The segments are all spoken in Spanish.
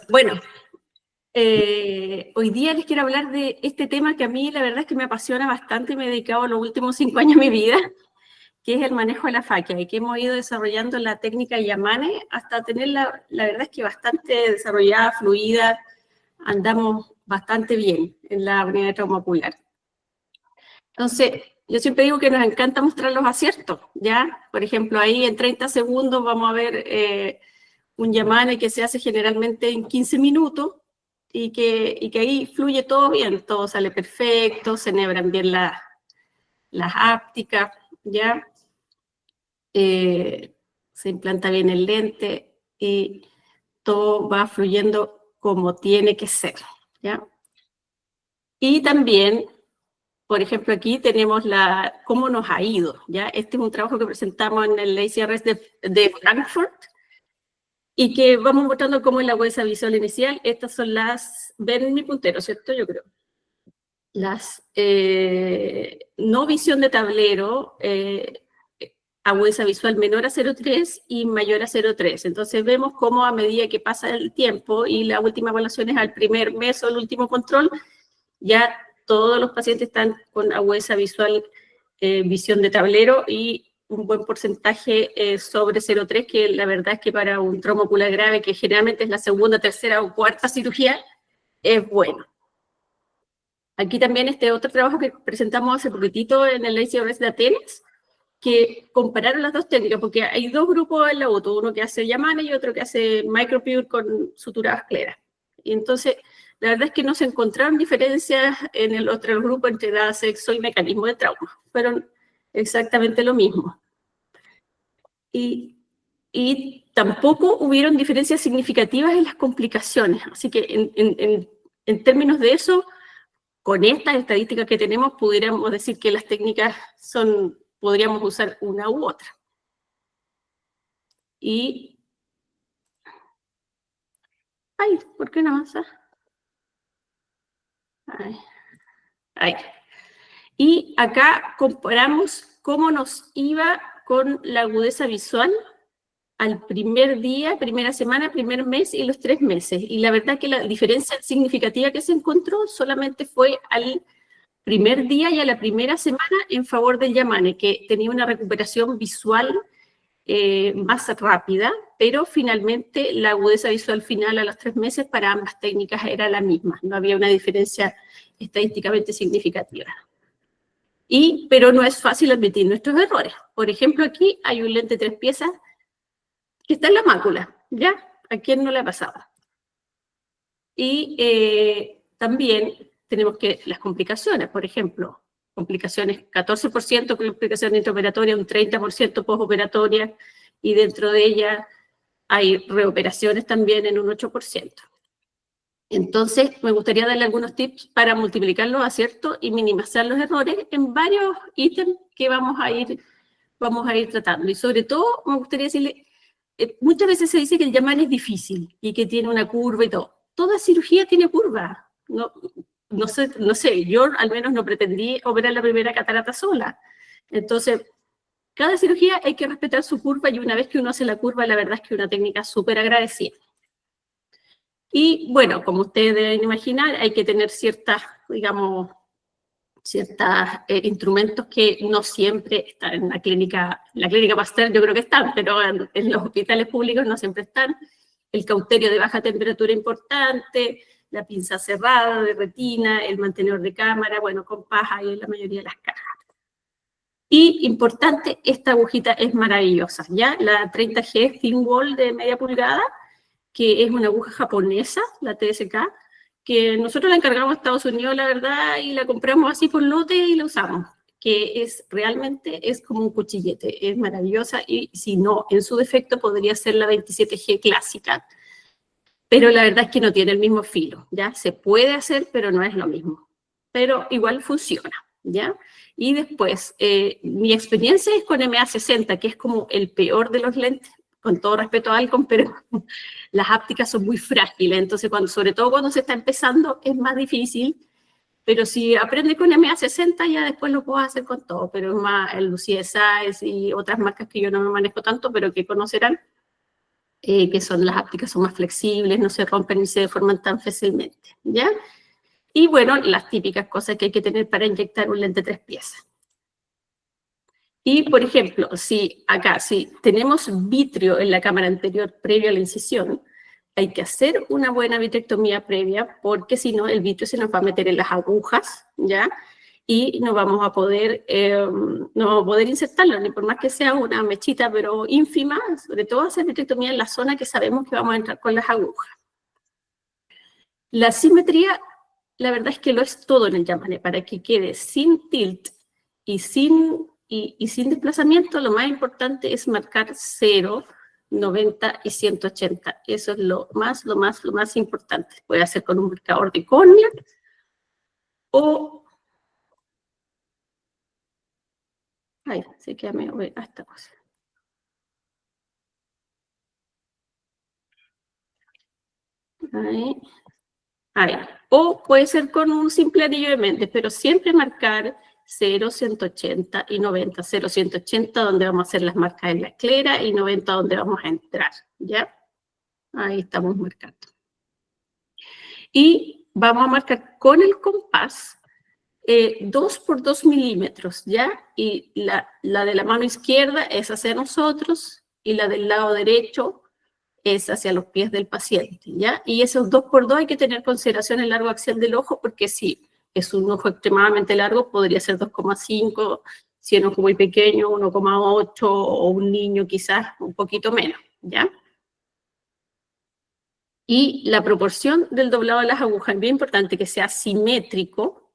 Bueno, hoy día les quiero hablar de este tema que a mí la verdad es que me apasiona bastante y me he dedicado los últimos 5 años de mi vida, que es el manejo de la fáquea, y que hemos ido desarrollando la técnica Yamane hasta tenerla, la verdad es que bastante desarrollada, fluida, andamos bastante bien en la unidad de trauma ocular. Entonces, yo siempre digo que nos encanta mostrar los aciertos, ¿ya? Por ejemplo, ahí en 30 segundos vamos a ver un Yamane que se hace generalmente en 15 minutos y que ahí fluye todo bien, todo sale perfecto, se enhebran bien las ápticas, ¿ya? Se implanta bien el lente y todo va fluyendo como tiene que ser, ¿ya? Y también, por ejemplo, aquí tenemos cómo nos ha ido, ¿ya? Este es un trabajo que presentamos en el ACRS de Frankfurt, y que vamos mostrando cómo es la huesa visual inicial. Estas son ven mi puntero, ¿cierto? Yo creo. No visión de tablero, a huesa visual menor a 0,3 y mayor a 0,3. Entonces vemos cómo a medida que pasa el tiempo y la última evaluación es al primer mes o el último control, ya todos los pacientes están con huesa visual, visión de tablero, y un buen porcentaje sobre 0,3, que la verdad es que para un trauma ocular grave, que generalmente es la segunda, tercera o cuarta cirugía, es bueno. Aquí también otro trabajo que presentamos hace poquitito en el ACRS de Atenas, que compararon las dos técnicas, porque hay dos grupos en la UTU, uno que hace Yamane y otro que hace Micropure con sutura vascular. Y entonces, la verdad es que no se encontraron diferencias en el otro grupo entre edad, sexo y mecanismo de trauma. Fueron exactamente lo mismo. Y tampoco hubieron diferencias significativas en las complicaciones. Así que en términos de eso, con estas estadísticas que tenemos, pudiéramos decir que las técnicas podríamos usar una u otra. Y... Ay, ¿por qué no avanza? Ay. Y acá comparamos cómo nos iba con la agudeza visual al primer día, primera semana, primer mes y los 3 meses. Y la verdad que la diferencia significativa que se encontró solamente fue al primer día y a la primera semana en favor del Yamane, que tenía una recuperación visual más rápida, pero finalmente la agudeza visual final a los 3 meses para ambas técnicas era la misma, no había una diferencia estadísticamente significativa. Pero no es fácil admitir nuestros errores. Por ejemplo, aquí hay un lente 3 piezas que está en la mácula, ¿ya? ¿A quién no le ha pasado? Y también tenemos que las complicaciones, por ejemplo, complicaciones, 14% complicaciones intraoperatorias, un 30% postoperatoria, y dentro de ellas hay reoperaciones también en un 8%. Entonces, me gustaría darle algunos tips para multiplicar los aciertos y minimizar los errores en varios ítems que vamos a ir tratando. Y sobre todo, me gustaría decirle, muchas veces se dice que el Yamane es difícil y que tiene una curva y todo. Toda cirugía tiene curva. No sé, yo al menos no pretendí operar la primera catarata sola. Entonces, cada cirugía hay que respetar su curva, y una vez que uno hace la curva, la verdad es que es una técnica súper agradecida. Y bueno, como ustedes deben imaginar, hay que tener ciertos instrumentos que no siempre están en la clínica Pasteur, yo creo que están, pero en los hospitales públicos no siempre están. El cauterio de baja temperatura importante, la pinza cerrada de retina, el mantenedor de cámara, bueno, compás hay en la mayoría de las cajas. Y importante, esta agujita es maravillosa, ¿ya? La 30G Thin Wall de media pulgada, que es una aguja japonesa, la TSK, que nosotros la encargamos a Estados Unidos, la verdad, y la compramos así por lote y la usamos, que realmente es como un cuchillete, es maravillosa, y si no, en su defecto podría ser la 27G clásica, pero la verdad es que no tiene el mismo filo, ¿ya? Se puede hacer, pero no es lo mismo, pero igual funciona, ¿ya? Y después, mi experiencia es con MA60, que es como el peor de los lentes, con todo respeto a Alcon, pero las ápticas son muy frágiles, entonces sobre todo cuando se está empezando es más difícil, pero si aprendes con MA60 ya después lo puedes hacer con todo, pero es más el Lucia Size y otras marcas que yo no me manejo tanto, pero que conocerán, que son las ápticas son más flexibles, no se rompen ni se deforman tan fácilmente, ¿ya? Y bueno, las típicas cosas que hay que tener para inyectar un lente 3 piezas. Y, por ejemplo, si tenemos vitrio en la cámara anterior previo a la incisión, hay que hacer una buena vitrectomía previa, porque si no, el vitrio se nos va a meter en las agujas, ¿ya? Y no vamos a poder insertarlo, ni por más que sea una mechita, pero ínfima, sobre todo hacer vitrectomía en la zona que sabemos que vamos a entrar con las agujas. La simetría, la verdad es que lo es todo en el Yamane, para que quede sin tilt y sin desplazamiento. Lo más importante es marcar 0, 90 y 180. Eso es lo más importante. Puede hacer con un marcador de córnea o... Ay, se queda medio a esta cosa. Ahí. O puede ser con un simple anillo de Mendes, pero siempre marcar 0, 180 y 90. 0, 180 donde vamos a hacer las marcas en la esclera y 90 donde vamos a entrar, ¿ya? Ahí estamos marcando. Y vamos a marcar con el compás 2 por 2 milímetros, ¿ya? Y la de la mano izquierda es hacia nosotros y la del lado derecho es hacia los pies del paciente, ¿ya? Y esos 2 por 2 hay que tener consideración el largo axial del ojo, porque si es un ojo extremadamente largo, podría ser 2,5, si es un ojo muy pequeño, 1,8, o un niño quizás un poquito menos, ¿ya? Y la proporción del doblado de las agujas es bien importante, que sea simétrico,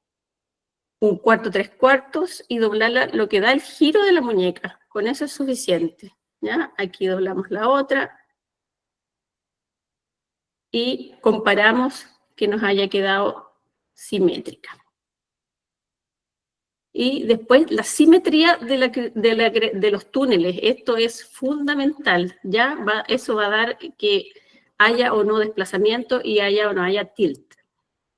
1/4, 3/4, y doblarla lo que da el giro de la muñeca. Con eso es suficiente, ¿ya? Aquí doblamos la otra, y comparamos que nos haya quedado simétrica. Y después la simetría de los túneles, esto es fundamental, ¿ya? Eso va a dar que haya o no desplazamiento y haya o no haya tilt.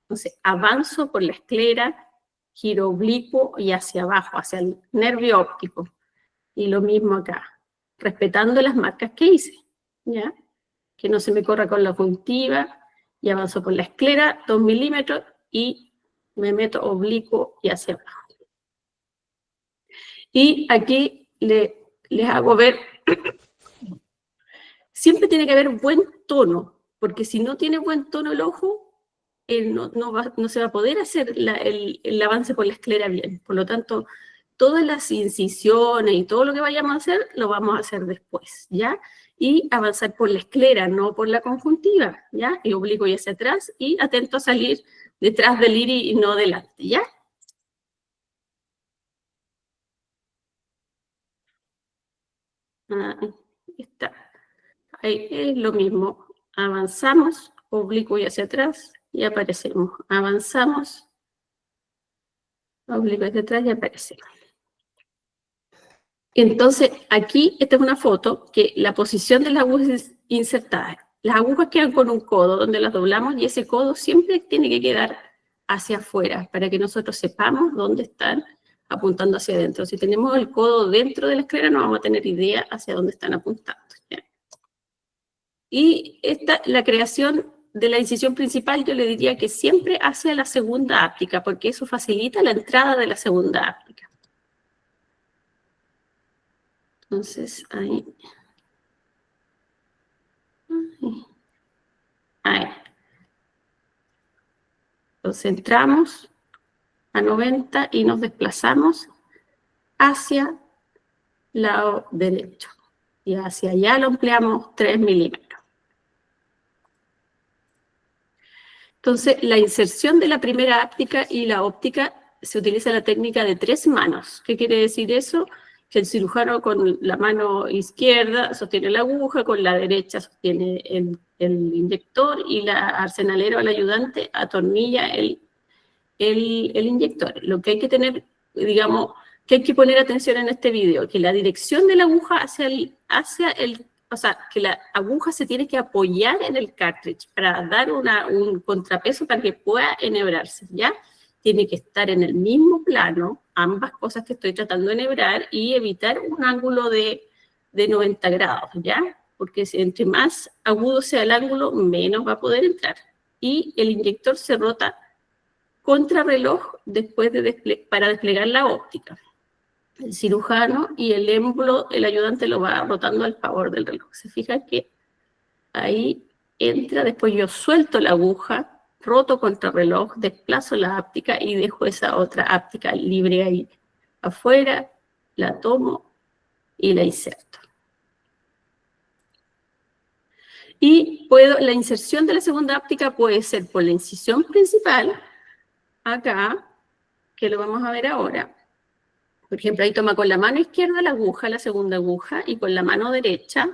Entonces, avanzo por la esclera, giro oblicuo y hacia abajo, hacia el nervio óptico. Y lo mismo acá, respetando las marcas que hice, ¿ya? Que no se me corra con la puntiva, y avanzo por la esclera, 2 milímetros, y me meto oblicuo y hacia abajo. Y aquí les hago ver, siempre tiene que haber buen tono, porque si no tiene buen tono el ojo, no se va a poder hacer el avance por la esclera bien. Por lo tanto, todas las incisiones y todo lo que vayamos a hacer, lo vamos a hacer después, ¿ya? Y avanzar por la esclera, no por la conjuntiva, ¿ya? Y oblicuo y hacia atrás, y atento a salir detrás del iris y no delante, ¿ya? Ahí está. Ahí es lo mismo. Avanzamos, oblicuo y hacia atrás, y aparecemos. Avanzamos, oblicuo hacia atrás y aparecemos. Entonces, aquí, esta es una foto que la posición de las agujas insertadas. Las agujas quedan con un codo donde las doblamos, y ese codo siempre tiene que quedar hacia afuera para que nosotros sepamos dónde están apuntando hacia adentro. Si tenemos el codo dentro de la esclera, no vamos a tener idea hacia dónde están apuntando, ¿ya? Y la creación de la incisión principal, yo le diría que siempre hacia la segunda áptica, porque eso facilita la entrada de la segunda áptica. Entonces, ahí. Entonces entramos a 90 y nos desplazamos hacia el lado derecho. Y hacia allá lo ampliamos 3 milímetros. Entonces, la inserción de la primera áptica y la óptica se utiliza la técnica de 3 manos. ¿Qué quiere decir eso? Que el cirujano con la mano izquierda sostiene la aguja, con la derecha sostiene el inyector, y la arsenalera o el ayudante atornilla el inyector. Lo que hay que tener, digamos, que hay que poner atención en este video, que la dirección de la aguja o sea, que la aguja se tiene que apoyar en el cartridge para dar un contrapeso para que pueda enhebrarse, ¿ya? Tiene que estar en el mismo plano, ambas cosas que estoy tratando de enhebrar, y evitar un ángulo de 90 grados, ¿ya? porque entre más agudo sea el ángulo, menos va a poder entrar. Y el inyector se rota contrarreloj después para desplegar la óptica. El cirujano y el émbolo, el ayudante lo va rotando al favor del reloj. Se fijan que ahí entra, después yo suelto la aguja, roto contrarreloj, desplazo la áptica y dejo esa otra áptica libre ahí afuera, la tomo y la inserto. Y la inserción de la segunda áptica puede ser por la incisión principal, acá, que lo vamos a ver ahora. Por ejemplo, ahí toma con la mano izquierda la aguja, la segunda aguja, y con la mano derecha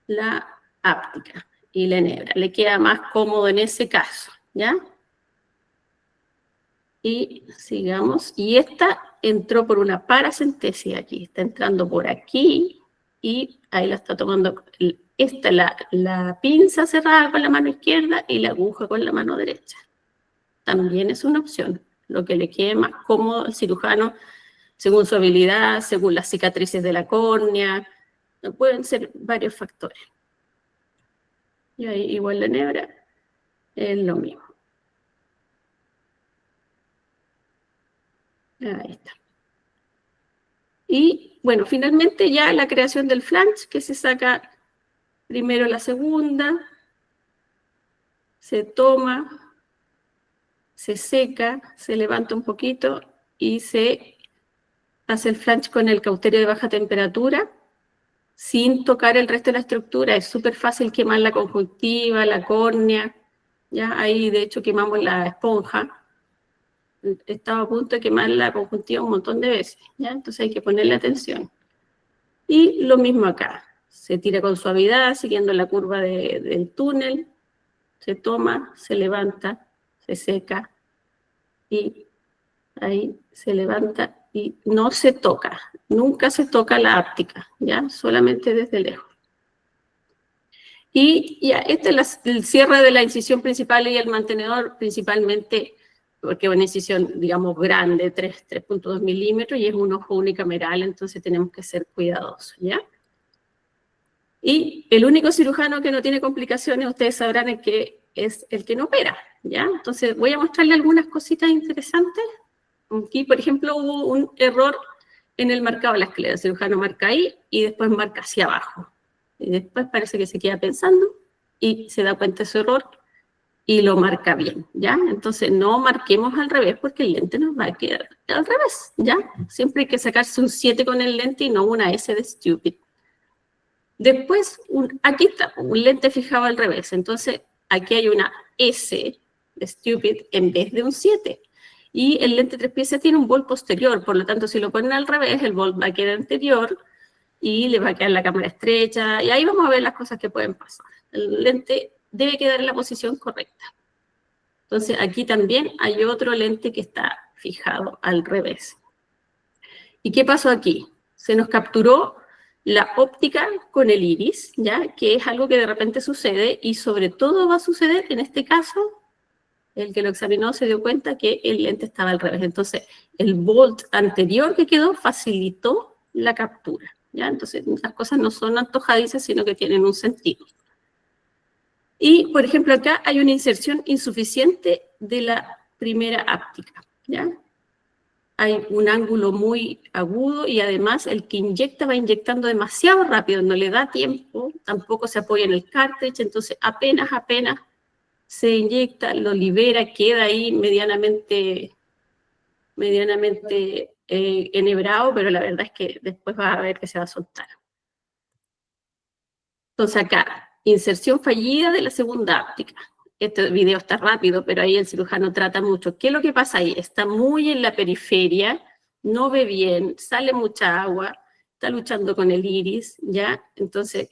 la áptica y la enhebra. Le queda más cómodo en ese caso, ¿ya? Y sigamos. Y esta entró por una paracentesis aquí. Está entrando por aquí y ahí la está tomando. Esta la pinza cerrada con la mano izquierda y la aguja con la mano derecha. También es una opción. Lo que le quede más cómodo al cirujano, según su habilidad, según las cicatrices de la córnea. Pueden ser varios factores. Y ahí igual la enhebra es lo mismo. Ahí está. Y bueno, finalmente ya la creación del flange, que se saca primero la segunda, se toma, se seca, se levanta un poquito y se hace el flange con el cauterio de baja temperatura, sin tocar el resto de la estructura. Es súper fácil quemar la conjuntiva, la córnea, ya ahí de hecho quemamos la esponja. Estaba a punto de quemar la conjuntiva un montón de veces, ¿ya? Entonces hay que ponerle atención. Y lo mismo acá, se tira con suavidad, siguiendo la curva del túnel, se toma, se levanta, se seca, y ahí se levanta y no se toca, nunca se toca la áptica, ¿ya? Solamente desde lejos. Y ya, este es el cierre de la incisión principal y el mantenedor, principalmente porque es una incisión, digamos, grande, 3.2 milímetros, y es un ojo unicameral, entonces tenemos que ser cuidadosos, ¿ya? Y el único cirujano que no tiene complicaciones, ustedes sabrán que es el que no opera, ¿ya? Entonces voy a mostrarle algunas cositas interesantes. Aquí, por ejemplo, hubo un error en el marcado de la esclera. El cirujano marca ahí y después marca hacia abajo. Y después parece que se queda pensando y se da cuenta de su error y lo marca bien, ¿ya? Entonces no marquemos al revés porque el lente nos va a quedar al revés, ¿ya? Siempre hay que sacarse un 7 con el lente y no una S de stupid. Después, aquí está, un lente fijado al revés. Entonces, aquí hay una S de stupid en vez de un 7. Y el lente 3 piezas tiene un bol posterior, por lo tanto, si lo ponen al revés, el bol va a quedar anterior y le va a quedar la cámara estrecha. Y ahí vamos a ver las cosas que pueden pasar. El lente debe quedar en la posición correcta. Entonces, aquí también hay otro lente que está fijado al revés. ¿Y qué pasó aquí? Se nos capturó la óptica con el iris, ¿ya? Que es algo que de repente sucede y sobre todo va a suceder en este caso, el que lo examinó se dio cuenta que el lente estaba al revés. Entonces, el bolt anterior que quedó facilitó la captura, ¿ya? Entonces, las cosas no son antojadizas, sino que tienen un sentido. Y, por ejemplo, acá hay una inserción insuficiente de la primera áptica, ¿ya? Hay un ángulo muy agudo y además el que inyecta va inyectando demasiado rápido, no le da tiempo, tampoco se apoya en el cartridge, entonces apenas se inyecta, lo libera, queda ahí medianamente enhebrado, pero la verdad es que después va a ver que se va a soltar. Entonces acá, inserción fallida de la segunda áptica. Este video está rápido, pero ahí el cirujano trata mucho. ¿Qué es lo que pasa ahí? Está muy en la periferia, no ve bien, sale mucha agua, está luchando con el iris, ¿ya? Entonces,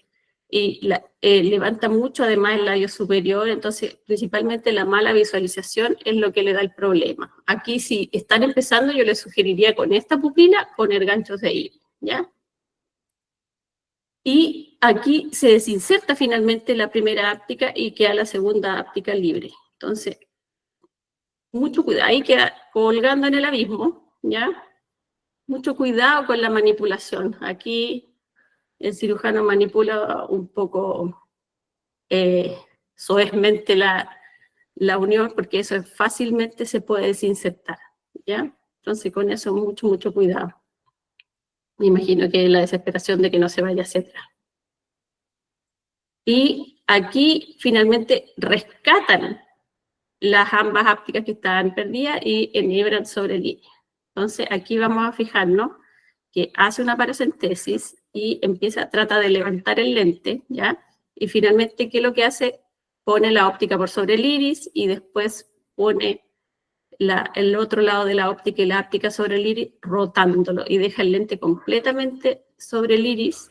y levanta mucho además el labio superior, entonces principalmente la mala visualización es lo que le da el problema. Aquí si están empezando yo les sugeriría con esta pupila poner ganchos de iris, ¿ya? Y aquí se desinserta finalmente la primera áptica y queda la segunda áptica libre. Entonces, mucho cuidado, ahí queda colgando en el abismo, ¿ya? Mucho cuidado con la manipulación. Aquí el cirujano manipula un poco soezmente la unión, porque eso fácilmente se puede desinsertar, ¿ya? Entonces con eso mucho, mucho cuidado. Me imagino que la desesperación de que no se vaya hacia atrás. Y aquí finalmente rescatan las ambas ápticas que estaban perdidas y enhebran sobre línea. Entonces aquí vamos a fijarnos que hace una paracentesis y trata de levantar el lente, ¿ya? Y finalmente, ¿qué es lo que hace? Pone la óptica por sobre el iris y después pone el otro lado de la óptica y la áptica sobre el iris, rotándolo, y deja el lente completamente sobre el iris.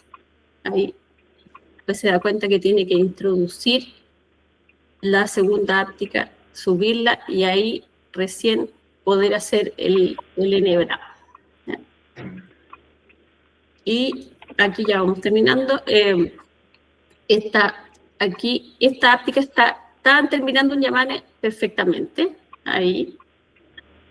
Ahí pues se da cuenta que tiene que introducir la segunda áptica, subirla, y ahí recién poder hacer el enhebrado. Y aquí ya vamos terminando. Esta áptica estaban terminando un Yamane perfectamente, ahí.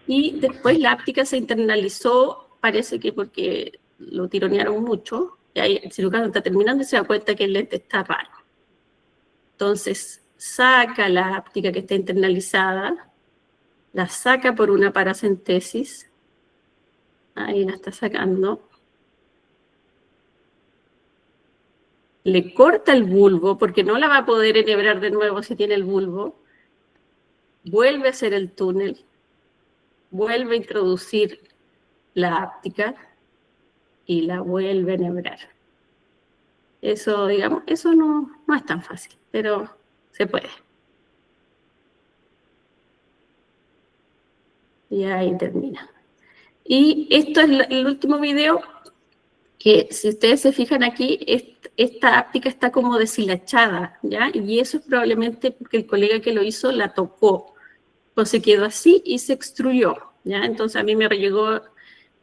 Y después la áptica se internalizó, parece que porque lo tironearon mucho, y ahí el cirujano está terminando y se da cuenta que el lente está raro. Entonces saca la áptica que está internalizada, la saca por una paracentesis, ahí la está sacando, le corta el bulbo, porque no la va a poder enhebrar de nuevo si tiene el bulbo, vuelve a hacer el túnel, vuelve a introducir la áptica y la vuelve a enhebrar. Eso, digamos, eso no es tan fácil, pero se puede. Y ahí termina. Y esto es el último video, que si ustedes se fijan aquí, esta áptica está como deshilachada, ¿ya? Y eso es probablemente porque el colega que lo hizo la tocó, pues se quedó así y se extruyó, ¿ya? Entonces a mí me llegó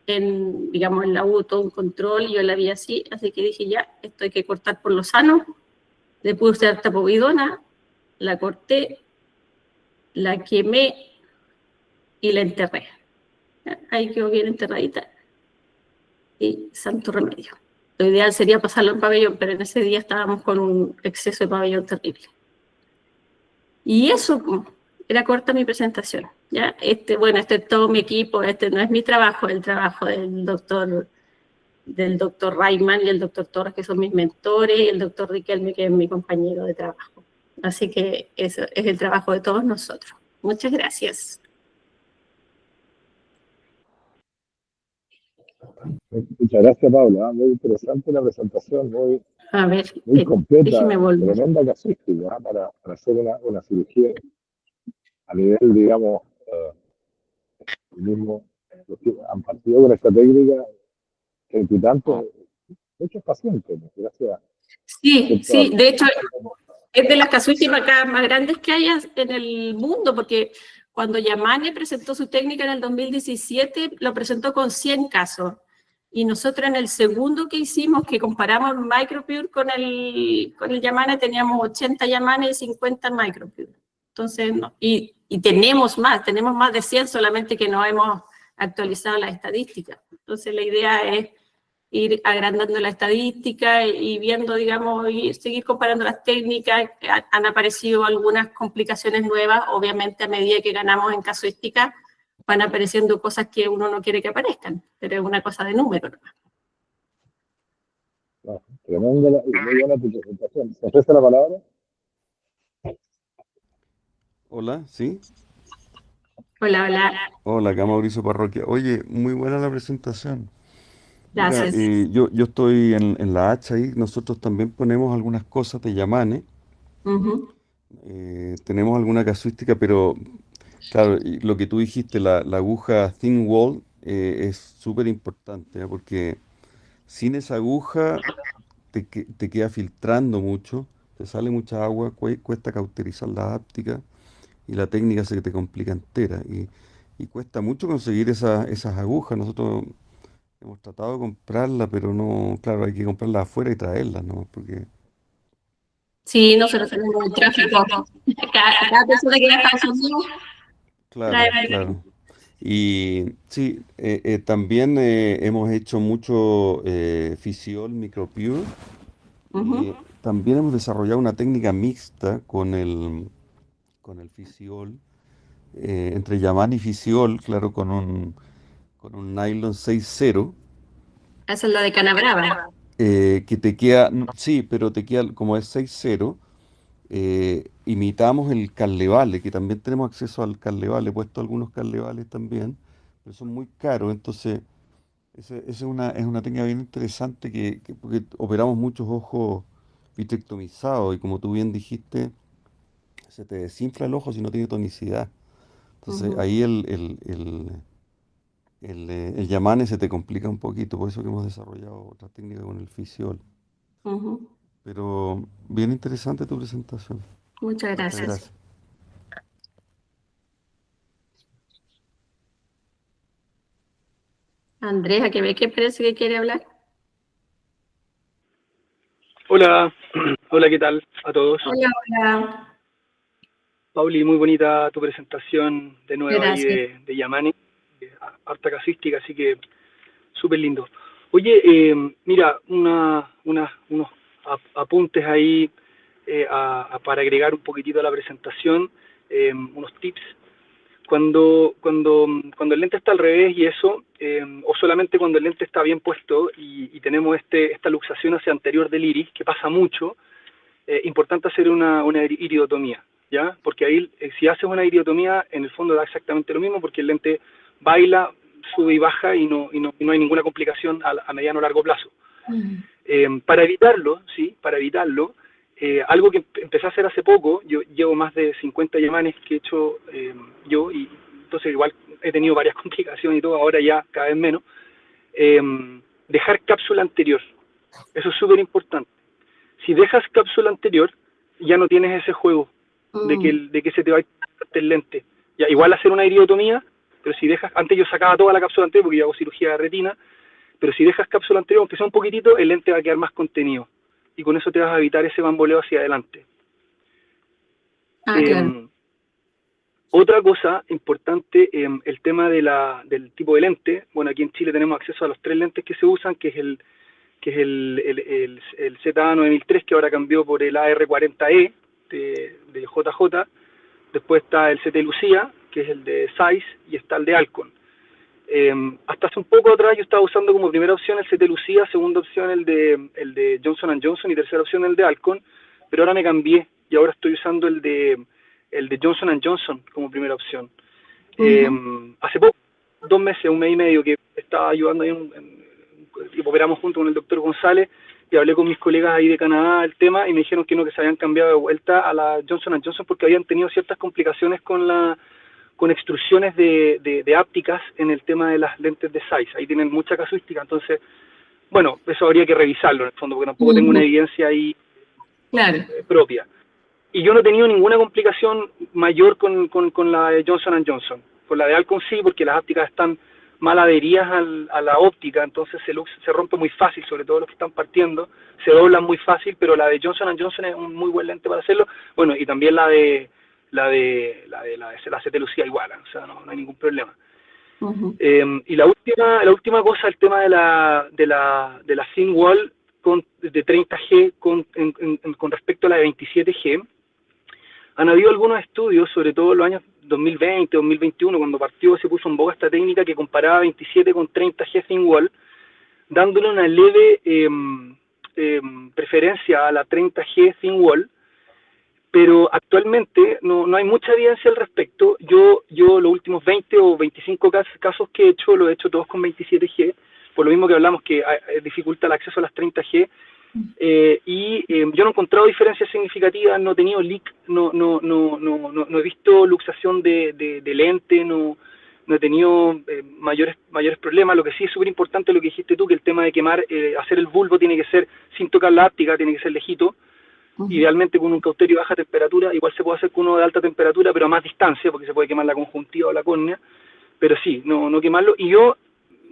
digamos, en la U todo un control, y yo la vi así que dije, ya, esto hay que cortar por lo sano. Le puse harta povidona, la corté, la quemé y la enterré. Ahí quedó bien enterradita y santo remedio. Lo ideal sería pasarlo en pabellón, pero en ese día estábamos con un exceso de pabellón terrible. Y eso, era corta mi presentación, ¿ya? Bueno, este es todo mi equipo, este no es mi trabajo, es el trabajo del doctor Rayman y el doctor Torres, que son mis mentores, y el doctor Riquelme, que es mi compañero de trabajo. Así que eso es el trabajo de todos nosotros. Muchas gracias. Muchas gracias, Paula. Muy interesante la presentación, muy completa, tremenda casuística para hacer una cirugía a nivel, digamos, mismo, han partido con esta técnica que muchos pacientes, gracias. Sí, de hecho, es de las casuísticas más grandes que hay en el mundo, porque cuando Yamane presentó su técnica en el 2017, lo presentó con 100 casos. Y nosotros en el segundo que hicimos, que comparamos MicroPure con el Yamane, teníamos 80 Yamane y 50 MicroPure. Entonces, y tenemos más de 100, solamente que no hemos actualizado las estadísticas. Entonces, la idea es ir agrandando la estadística y viendo, digamos, y seguir comparando las técnicas. Han aparecido algunas complicaciones nuevas, obviamente a medida que ganamos en casuística, van apareciendo cosas que uno no quiere que aparezcan, pero es una cosa de número. Tremenda y muy buena tu presentación. ¿Se ofrece la palabra? Hola, ¿sí? Hola. Hola, acá Mauricio Parroquia. Oye, muy buena la presentación. Gracias. Mira, yo estoy en la hacha ahí, nosotros también ponemos algunas cosas de Yamane. Tenemos alguna casuística, pero claro, y lo que tú dijiste, la aguja thin wall es súper importante, porque sin esa aguja te queda filtrando mucho, te sale mucha agua, cuesta cauterizar la áptica y la técnica se te complica entera. Y cuesta mucho conseguir esas agujas. Nosotros hemos tratado de comprarlas, pero no, claro, hay que comprarlas afuera y traerlas, ¿no? Porque... Sí, nosotros tenemos el tráfico. Cada persona que viaja a Estados Unidos. Claro. Y sí, también hemos hecho mucho Physiol MicroPure y Ujú. también hemos desarrollado una técnica mixta con el Physiol, entre Yaman y Physiol, claro, con un nylon 6.0, Esa es la de Canabrava. que te queda, sí, pero te queda como es 6.0. Imitamos el Carlevale, que también tenemos acceso al Carlevale, he puesto algunos Carlevales también, pero son muy caros, entonces esa es una técnica bien interesante porque operamos muchos ojos vitrectomizados y como tú bien dijiste, se te desinfla el ojo si no tiene tonicidad. Entonces Ujú, ahí el Yamane se te complica un poquito, por eso que hemos desarrollado otra técnica con el Fisiol. ujú. Pero bien interesante tu presentación. Muchas Muchas gracias. gracias. Andrea, que ve que parece que quiere hablar. Hola, hola, ¿qué tal a todos? Hola, hola. Pauli, muy bonita tu presentación de nuevo ahí Gracias. de Yamane, harta casística, así que súper lindo. Oye, mira, unos apuntes ahí para agregar un poquitito a la presentación, unos tips. Cuando el lente está al revés y eso, o solamente cuando el lente está bien puesto y tenemos esta luxación hacia anterior del iris, que pasa mucho, importante hacer una iridotomía, ¿ya? Porque ahí, si haces una iridotomía, en el fondo da exactamente lo mismo, porque el lente baila, sube y baja y no hay ninguna complicación a mediano o largo plazo. Ujú. Para evitarlo, ¿sí? Para evitarlo, algo que empecé a hacer hace poco, yo llevo más de 50 Yamanes que he hecho yo, y entonces igual he tenido varias complicaciones y todo, ahora ya cada vez menos, eh, dejar cápsula anterior. Eso es súper importante. Si dejas cápsula anterior, ya no tienes ese juego Mm, de que se te va a ir el lente. Ya, igual hacer una iridotomía, pero si dejas, antes yo sacaba toda la cápsula anterior porque yo hago cirugía de retina, pero si dejas cápsula anterior, aunque sea un poquitito, el lente va a quedar más contenido. Y con eso te vas a evitar ese bamboleo hacia adelante. ah, claro. Eh, Otra cosa importante, el tema del tipo de lente. Bueno, aquí en Chile tenemos acceso a los 3 lentes que se usan, que es el ZA9003, que ahora cambió por el AR40E de JJ. Después está el CT Lucía, que es el de Zeiss, y está el de Alcon. Hasta hace un poco atrás yo estaba usando como primera opción el CT Lucía, segunda opción el de Johnson Johnson y tercera opción el de Alcon, pero ahora me cambié y ahora estoy usando el de Johnson Johnson como primera opción. Ujú. Hace poco, 2 meses, un mes y medio, que estaba ayudando ahí, y operamos junto con el doctor González, y hablé con mis colegas ahí de Canadá el tema, y me dijeron que no, que se habían cambiado de vuelta a la Johnson Johnson porque habían tenido ciertas complicaciones con extrusiones de ápticas en el tema de las lentes de Zeiss. Ahí tienen mucha casuística, entonces, bueno, eso habría que revisarlo en el fondo, porque tampoco tengo una Ujú. evidencia ahí Claro. propia. Y yo no he tenido ninguna complicación mayor con la de Johnson Johnson. Con la de Alcon sí, porque las ópticas están mal adheridas a la óptica, entonces se rompe muy fácil, sobre todo los que están partiendo, se doblan muy fácil, pero la de Johnson Johnson es un muy buen lente para hacerlo. Bueno, y también la CT Lucía igual, o sea, no hay ningún problema. Ujú. Y la última cosa, el tema de la thin wall de 30G con respecto a la de 27G. Han habido algunos estudios, sobre todo en los años 2020, 2021, cuando partió se puso en boga esta técnica que comparaba 27 con 30G thin wall, dándole una leve preferencia a la 30G thin wall, pero actualmente no hay mucha evidencia al respecto. Yo los últimos 20 o 25 casos que he hecho, lo he hecho todos con 27G, por lo mismo que hablamos que dificulta el acceso a las 30G, yo no he encontrado diferencias significativas, no he tenido leak, no he visto luxación de lente, no he tenido mayores problemas. Lo que sí es súper importante lo que dijiste tú, que el tema de quemar, hacer el bulbo tiene que ser sin tocar la áptica, tiene que ser lejito, Ujú. idealmente con un cauterio de baja temperatura. Igual se puede hacer con uno de alta temperatura, pero a más distancia, porque se puede quemar la conjuntiva o la córnea, pero sí, no quemarlo. Y yo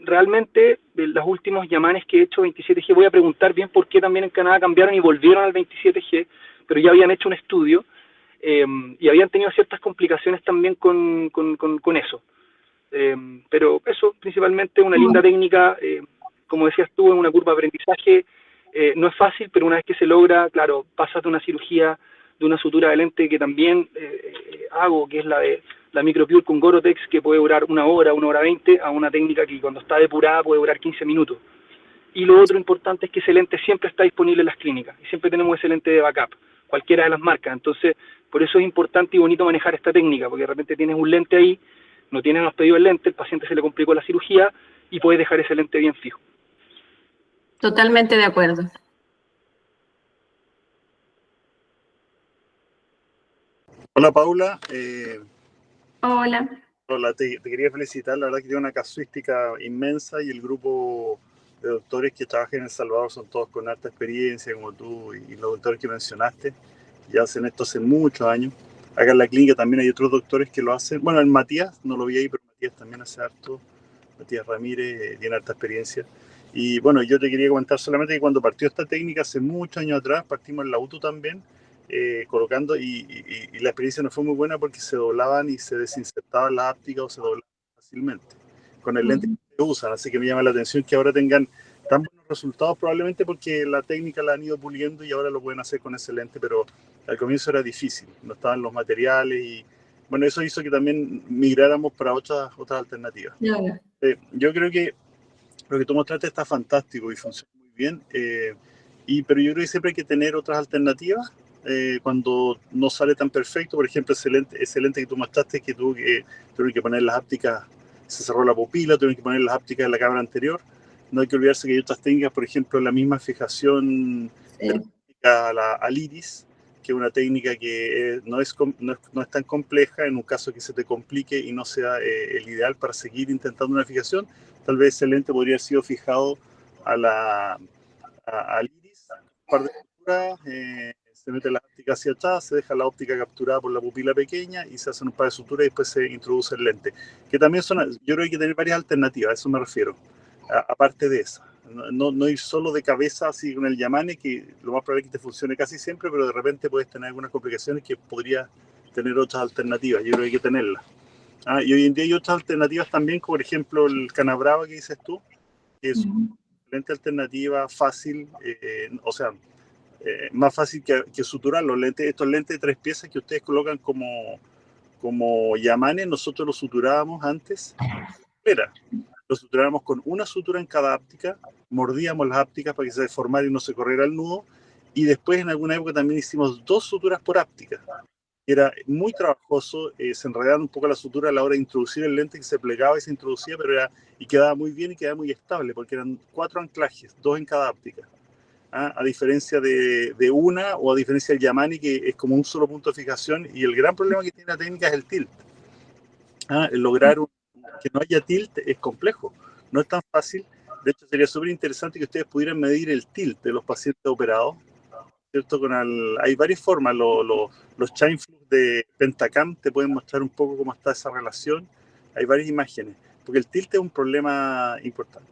realmente, de los últimos Yamanes que he hecho 27G, voy a preguntar bien por qué también en Canadá cambiaron y volvieron al 27G, pero ya habían hecho un estudio y habían tenido ciertas complicaciones también con eso. Pero eso, principalmente una linda técnica, como decías tú, en una curva de aprendizaje, no es fácil, pero una vez que se logra, claro, pasas de una cirugía, de una sutura de lente que también hago, que es la de la MicroPure con Gorotex, que puede durar 1 hora 20, a una técnica que cuando está depurada puede durar 15 minutos. Y lo otro importante es que ese lente siempre está disponible en las clínicas, y siempre tenemos ese lente de backup, cualquiera de las marcas. Entonces, por eso es importante y bonito manejar esta técnica, porque de repente tienes un lente ahí, no tienes más pedido el lente, el paciente se le complicó la cirugía, y puedes dejar ese lente bien fijo. Totalmente de acuerdo. Hola Paula. Hola. Hola, te quería felicitar, la verdad que tiene una casuística inmensa y el grupo de doctores que trabajan en El Salvador son todos con alta experiencia, como tú y los doctores que mencionaste, ya hacen esto hace muchos años. Acá en la clínica también hay otros doctores que lo hacen. Bueno, el Matías, no lo vi ahí, pero Matías también hace harto. Matías Ramírez tiene harta experiencia. Y bueno, yo te quería comentar solamente que cuando partió esta técnica hace muchos años atrás, partimos en la UTU también, colocando, y la experiencia no fue muy buena porque se doblaban y se desinsertaban las ápticas o se doblaban fácilmente con el lente que se usan. Así que me llama la atención que ahora tengan tan buenos resultados, probablemente porque la técnica la han ido puliendo y ahora lo pueden hacer con ese lente, pero al comienzo era difícil, no estaban los materiales y bueno, eso hizo que también migráramos para otras alternativas. Yo creo que lo que tú mostraste está fantástico y funciona muy bien, pero yo creo que siempre hay que tener otras alternativas cuando no sale tan perfecto. Por ejemplo, ese lente que tú mostraste, que tuve que poner las ápticas, se cerró la pupila, tuve que poner las ápticas en la cámara anterior. No hay que olvidarse que hay otras técnicas, por ejemplo, la misma fijación al iris, que es una técnica que no es tan compleja. En un caso que se te complique y no sea el ideal para seguir intentando una fijación, tal vez ese lente podría haber sido fijado al iris, un par de suturas, se mete la óptica hacia atrás, se deja la óptica capturada por la pupila pequeña y se hacen un par de suturas y después se introduce el lente. Que también yo creo que hay que tener varias alternativas, a eso me refiero, aparte de esa. No ir solo de cabeza así con el Yamane, que lo más probable es que te funcione casi siempre, pero de repente puedes tener algunas complicaciones que podría tener otras alternativas. Yo creo que hay que tenerlas. Y hoy en día hay otras alternativas también, como por ejemplo el Canabrava que dices tú, que es una excelente alternativa fácil, o sea, más fácil que suturar los lentes. Estos lentes de 3 piezas que ustedes colocan como Yamane, nosotros los suturábamos antes. Lo suturábamos con una sutura en cada áptica, mordíamos las ápticas para que se deformara y no se corriera el nudo, y después en alguna época también hicimos 2 suturas por áptica. Era muy trabajoso, se enredaba un poco la sutura a la hora de introducir el lente, que se plegaba y se introducía, y quedaba muy bien y quedaba muy estable, porque eran 4 anclajes, 2 en cada áptica. A diferencia de una, o a diferencia del Yamane, que es como un solo punto de fijación, y el gran problema que tiene la técnica es el tilt. El lograr que no haya tilt es complejo, no es tan fácil. De hecho, sería súper interesante que ustedes pudieran medir el tilt de los pacientes operados, ¿cierto? Hay varias formas. Los chain flux de Pentacam te pueden mostrar un poco cómo está esa relación. Hay varias imágenes, porque el tilt es un problema importante.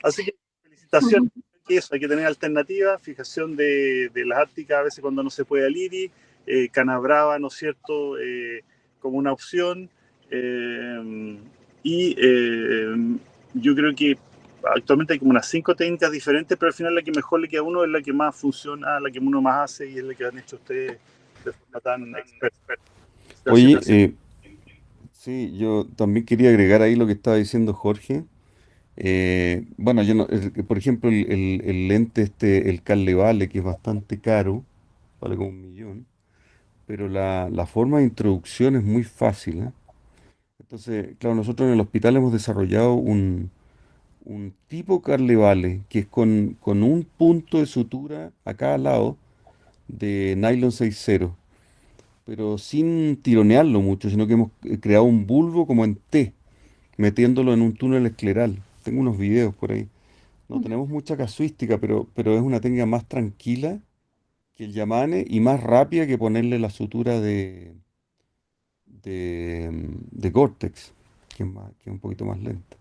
Así que felicitaciones. Eso, hay que tener alternativas, fijación de las ápticas a veces cuando no se puede al iris, Canabrava, ¿no es cierto?, como una opción. Yo creo que actualmente hay como unas 5 técnicas diferentes, pero al final la que mejor le queda a uno es la que más funciona, la que uno más hace, y es la que han hecho ustedes de forma tan experta. Oye, sí, yo también quería agregar ahí lo que estaba diciendo Jorge. Bueno, por ejemplo, el lente el Carlevale, que es bastante caro, vale como 1.000.000, pero la forma de introducción es muy fácil, ¿eh? Entonces, claro, nosotros en el hospital hemos desarrollado un tipo Carlevale, que es con un punto de sutura a cada lado de nylon 6.0, pero sin tironearlo mucho, sino que hemos creado un bulbo como en T, metiéndolo en un túnel escleral. Tengo unos videos por ahí. No tenemos mucha casuística, pero es una técnica más tranquila que el Yamane y más rápida que ponerle la sutura de Gore-Tex, que es un poquito más lenta.